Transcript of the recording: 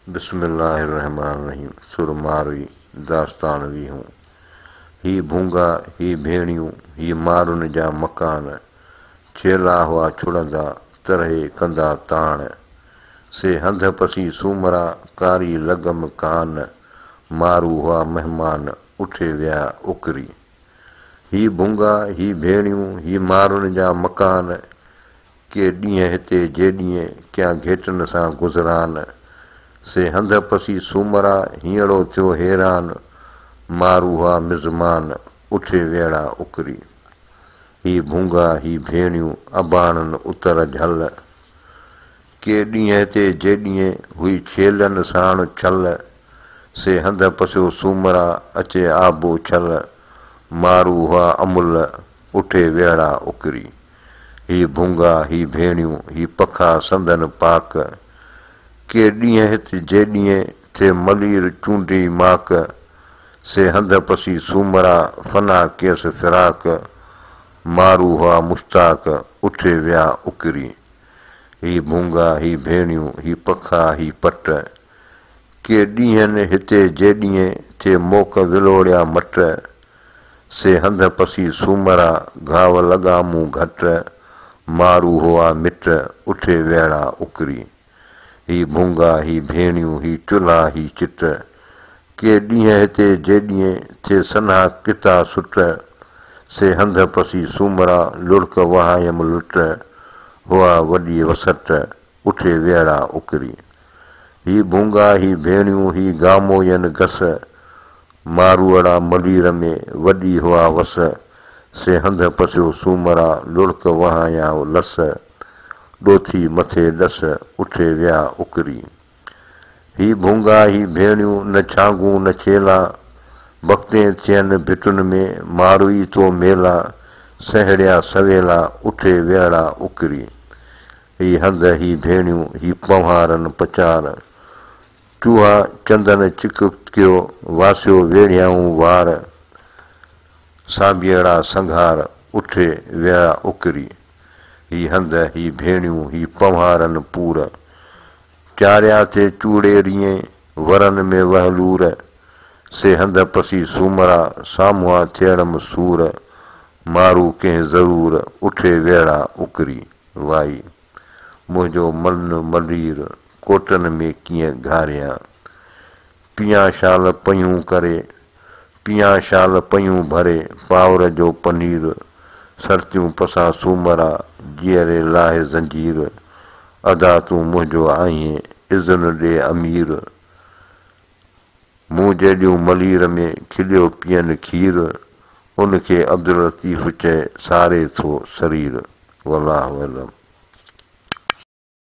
बिस्मिल्लाहिर्रहमानिर्रहीम। सुर मारवी दास्तान वी हूँ। ही भूंगा ही भेणियूं ही मारुनि जा मकान, चेला हुआ छुड़ंदा तरहे कंदा ताण, से हंध पसी सूमरा कारी लगम कान, मारू हुआ मेहमान उठे विया उकरी। ही भूंगा ही भेणियूं ही मारुनि जा मकान, के ॾींहं हिते जे ॾींहं क्या घेटनि सां गुज़रान, से हंध पसी सूमरा हींअरो थियो हैरान, मारू हुआ मिज़मान उठे वेड़ा उकरी। ही भूंगा ही भेणियूं अबाणनि उतर झल, के ॾींहं हिते जे ॾींहं हुई छेलनि साण छल, से हंध पसियो सूमरा अचे आबो छल, मारू हुआ अमुल उठे वेड़ा उकरी। ही भूंगा ही भेणियूं ही पखा संदन पाक, के ॾींहं हिते जे ॾींहं थे मलीर चूंडी माक, से हंध पसी सूमरा फना केस फिराक, मारू हुआ मुश्ताक उठे विया उकरी। ही भूंगा ही भेणियूं ही पखा ही पट, के ॾींहंनि हिते जे ॾींहं थे मोक विलोड़िया मट, से हंध पसी सूमरा घाव लॻा मूं घट, मारू हुआ मिट उठे वेड़ा उकरी। ही भूंगा ही भेणियूं ही चुल्हा ही चिट, के ॾींहं हिते जे ॾींहं थे सन्हा किता सुट, से हंध पसी सूमरा लुड़क वहायम लुट, हुआ वॾी वसट उठे वेड़ा उकरी। ही भूंगा ही भेणियूं ही गामोयन घस, मारूअड़ा मलीर में वॾी हुआ वस, से हंध पसियो सूमरा लुड़क वहाया लस, ॾोथी मथे ॾस उठे विया उकरी। ही भूंगा ही भेणियूं न छांगू न छेला, वक़्ते थियनि भिटुनि में मारूई तो मेला, सहड़िया सवेला उठे वेड़ा उकरी। ही हंध ही भेणियूं ही पंवारनि पचार, चूहा चंदन चिककियो वासियो वेड़ियाऊं वार, साबियड़ा संघार उठे विया उकरी। ही हंध ही भेणियूं ही पंवारनि पूर, चारिया थे चूड़े ॾींहं वरनि में वहलूर, से हंध पसी सूमरा सामुआ थियणम सूर, मारू कंहिं ज़रूर उठे वेड़ा उकरी। वाई मुंहिंजो मन मलीर कोटनि में कीअं घारियां, पिया शाल पयूं करे पिया शाल पयूं भरे पावर जो पनीर, सरतियूं पसां सूमरा जीअरे लाहे ज़ंजीर, अदा तूं मुंहिंजो आहीं इज़न ॾे अमीर, मूं जेॾियूं मलीर में खिलियो पीअनि खीर, उनखे अब्दुल लतीफ़ चए सारे थो शरीर। वल्लाहु अलम।